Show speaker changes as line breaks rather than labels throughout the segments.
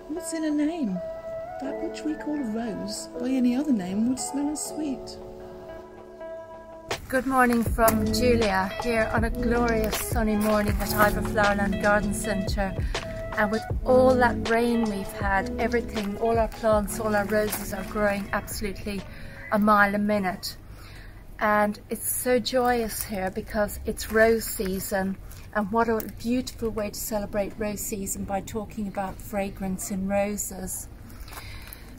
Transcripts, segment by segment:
What's in a name? That which we call a rose, by any other name, would smell as sweet.
Good morning from Julia, here on a glorious sunny morning at Ivor Flowerland Garden Centre. And with all that rain we've had, everything, all our plants, all our roses are growing absolutely a mile a minute. And it's so joyous here because it's rose season. And what a beautiful way to celebrate rose season by talking about fragrance in roses.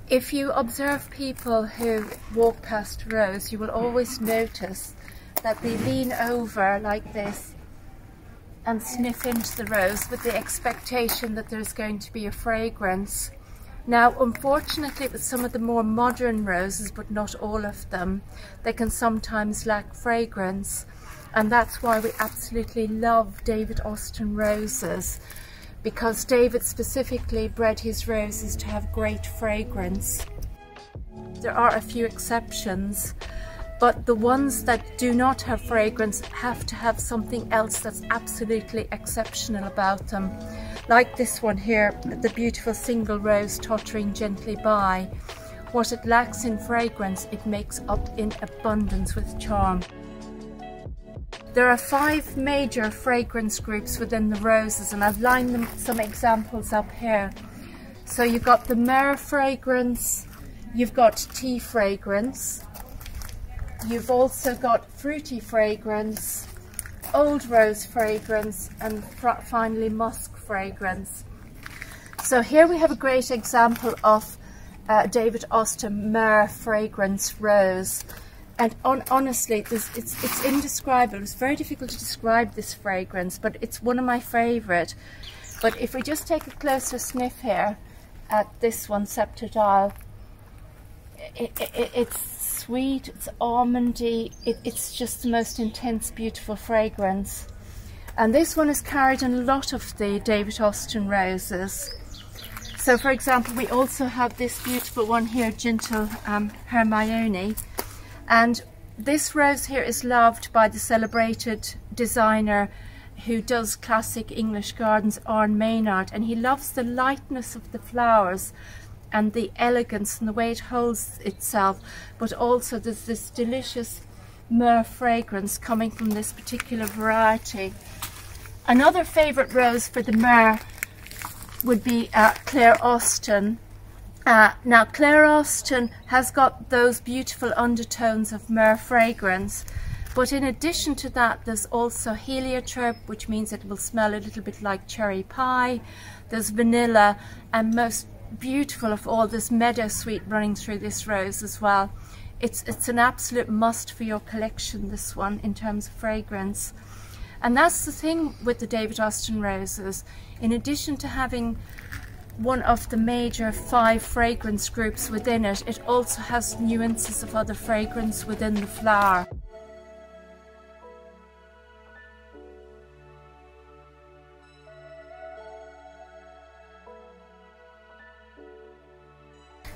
If you observe people who walk past a rose, you will always notice that they lean over like this and sniff into the rose with the expectation that there's going to be a fragrance. Now, unfortunately, with some of the more modern roses, but not all of them, they can sometimes lack fragrance. And that's why we absolutely love David Austin roses, because David specifically bred his roses to have great fragrance. There are a few exceptions, but the ones that do not have fragrance have to have something else that's absolutely exceptional about them. Like this one here, the beautiful single rose tottering gently by. What it lacks in fragrance, it makes up in abundance with charm. There are 5 major fragrance groups within the roses, and I've lined them some examples up here. So you've got the myrrh fragrance, you've got tea fragrance, you've also got fruity fragrance, old rose fragrance, and finally musk fragrance. So here we have a great example of David Austin myrrh fragrance rose. And honestly, it's indescribable. It's very difficult to describe this fragrance, but it's one of my favourite. But if we just take a closer sniff here at this one, Scepter Dial, it's sweet, it's almondy, it's just the most intense, beautiful fragrance. And this one is carried in a lot of the David Austin roses. So for example, we also have this beautiful one here, Gentle Hermione. And this rose here is loved by the celebrated designer who does classic English gardens, Arne Maynard, and he loves the lightness of the flowers and the elegance and the way it holds itself, but also there's this delicious myrrh fragrance coming from this particular variety. Another favourite rose for the myrrh would be Claire Austin. Now Claire Austin has got those beautiful undertones of myrrh fragrance, but in addition to that there's also heliotrope, which means it will smell a little bit like cherry pie. There's vanilla, and most beautiful of all, there's meadowsweet running through this rose as well. It's an absolute must for your collection, this one, in terms of fragrance. And that's the thing with the David Austin roses. In addition to having one of the major 5 fragrance groups within it, it also has nuances of other fragrance within the flower.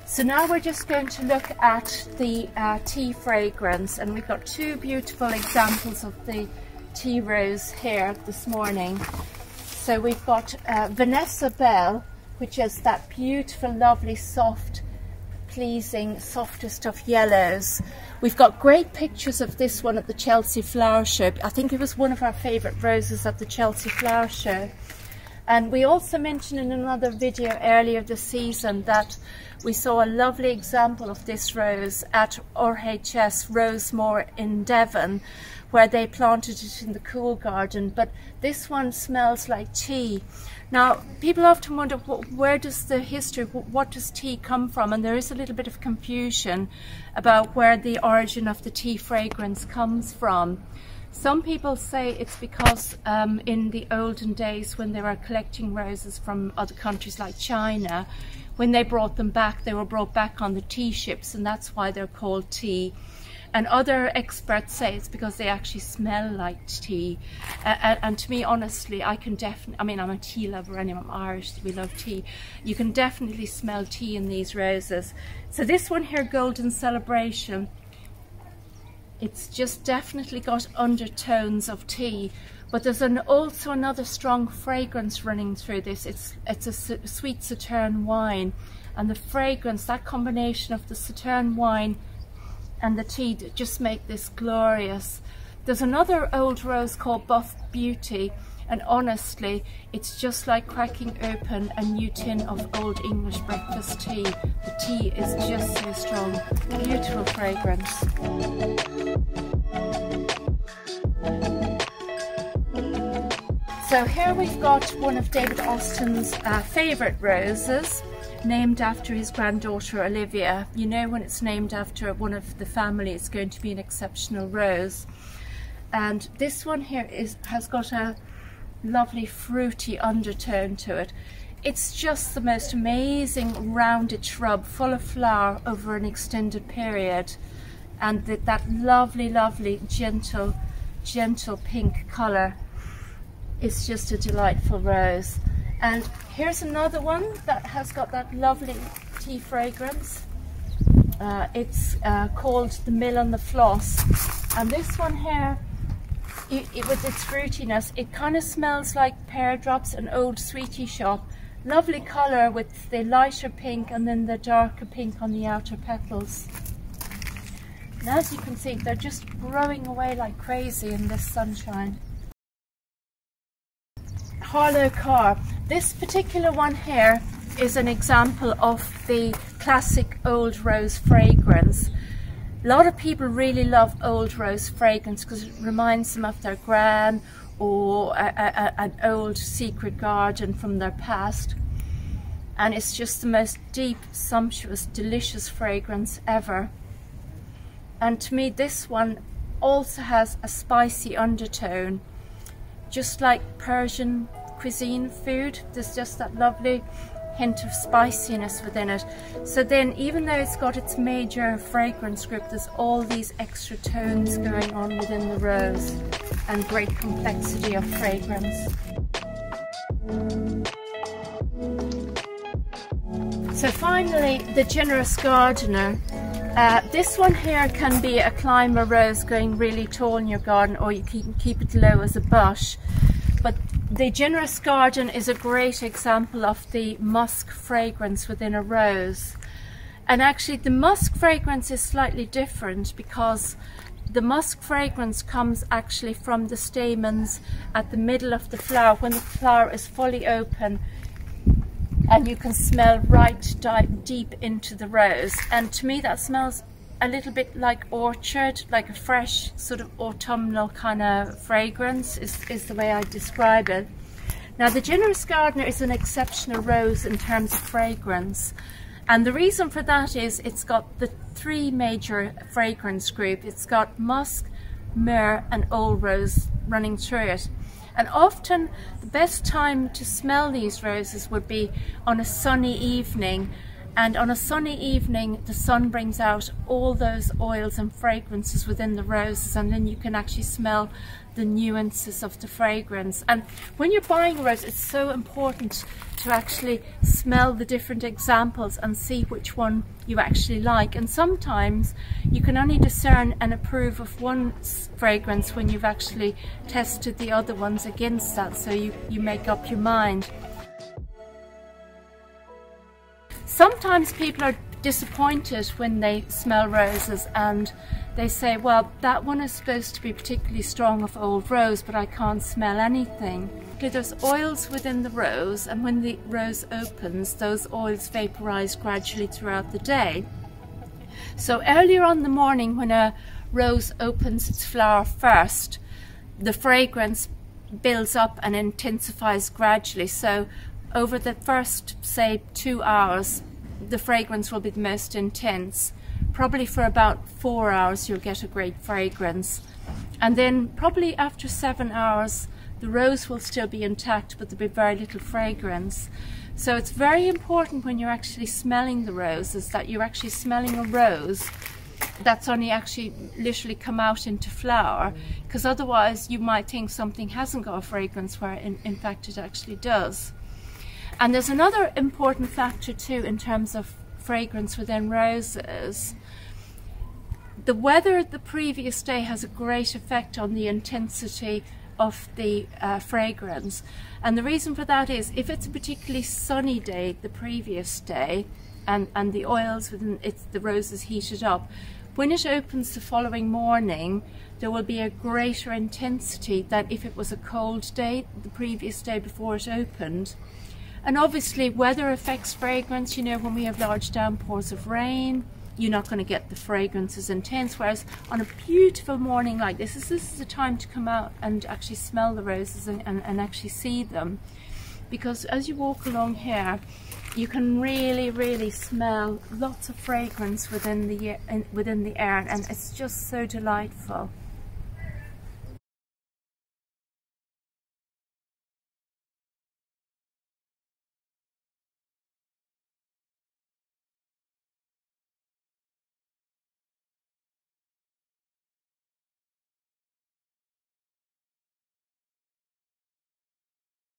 So now we're just going to look at the tea fragrance, and we've got 2 beautiful examples of the tea rose here this morning. So we've got Vanessa Bell, which is that beautiful, lovely, soft, pleasing, softest of yellows. We've got great pictures of this one at the Chelsea Flower Show. I think it was one of our favourite roses at the Chelsea Flower Show. And we also mentioned in another video earlier this season that we saw a lovely example of this rose at RHS Rosemore in Devon, where they planted it in the cool garden. But this one smells like tea. Now, people often wonder, where does the history, what does tea come from? And there is a little bit of confusion about where the origin of the tea fragrance comes from. Some people say it's because in the olden days, when they were collecting roses from other countries like China, when they brought them back, they were brought back on the tea ships, and that's why they're called tea. And other experts say it's because they actually smell like tea. And to me, honestly, I can definitely, I mean, I'm a tea lover anyway, I'm Irish, we love tea. You can definitely smell tea in these roses. So this one here, Golden Celebration, it's just definitely got undertones of tea, But there's also another strong fragrance running through this. It's a sweet Sauterne wine, and the fragrance, that combination of the Sauterne wine and the tea, just make this glorious. There's another old rose called Buff Beauty, and honestly, it's just like cracking open a new tin of Old English breakfast tea. The tea is just so strong. Beautiful fragrance. So here we've got one of David Austin's favourite roses, named after his granddaughter Olivia. You know, when it's named after one of the family, it's going to be an exceptional rose. And this one here has got a lovely fruity undertone to it. It's just the most amazing rounded shrub, full of flower over an extended period, and that lovely gentle pink colour. It's just a delightful rose. And here's another one that has got that lovely tea fragrance. It's called The Mill on the Floss, and this one here, with its fruitiness, it kind of smells like pear drops, an old sweetie shop. Lovely colour with the lighter pink and then the darker pink on the outer petals. And as you can see, they're just growing away like crazy in this sunshine. Harlow Carr. This particular one here is an example of the classic old rose fragrance. A lot of people really love old rose fragrance because it reminds them of their gran or an old secret garden from their past. And it's just the most deep, sumptuous, delicious fragrance ever. And to me, this one also has a spicy undertone, just like Persian cuisine food. There's just that lovely hint of spiciness within it. So then, even though it's got its major fragrance group, there's all these extra tones going on within the rose and great complexity of fragrance. So finally, the Generous Gardener. This one here can be a climber rose going really tall in your garden, or you can keep it low as a bush. But the Generous Garden is a great example of the musk fragrance within a rose. And actually the musk fragrance is slightly different, because the musk fragrance comes actually from the stamens at the middle of the flower, when the flower is fully open, and you can smell right deep into the rose. And to me that smells a little bit like orchard, like a fresh sort of autumnal kind of fragrance is the way I describe it. Now the Generous Gardener is an exceptional rose in terms of fragrance, and the reason for that is it's got the three major fragrance groups. It's got musk, myrrh and old rose running through it. And often the best time to smell these roses would be on a sunny evening. And on a sunny evening, the sun brings out all those oils and fragrances within the roses, and then you can actually smell the nuances of the fragrance. And when you're buying a rose, it's so important to actually smell the different examples and see which one you actually like. And sometimes you can only discern and approve of one fragrance when you've actually tested the other ones against that, so you make up your mind. Sometimes people are disappointed when they smell roses and they say, well, that one is supposed to be particularly strong of old rose, but I can't smell anything. There's oils within the rose, and when the rose opens, those oils vaporize gradually throughout the day. So earlier on in the morning, when a rose opens its flower first, the fragrance builds up and intensifies gradually. So over the first, say, 2 hours, the fragrance will be the most intense. Probably for about 4 hours you'll get a great fragrance. And then probably after 7 hours, the rose will still be intact, but there'll be very little fragrance. So it's very important when you're actually smelling the roses that you're actually smelling a rose that's only actually literally come out into flower, because otherwise you might think something hasn't got a fragrance where in fact it actually does. And there's another important factor too in terms of fragrance within roses. The weather the previous day has a great effect on the intensity of the fragrance. And the reason for that is, if it's a particularly sunny day the previous day, and the oils within the roses heated up, when it opens the following morning, there will be a greater intensity than if it was a cold day the previous day before it opened. And obviously weather affects fragrance. You know, when we have large downpours of rain, you're not going to get the fragrance as intense, whereas on a beautiful morning like this is the time to come out and actually smell the roses and actually see them. Because as you walk along here, you can really smell lots of fragrance within the air, and it's just so delightful.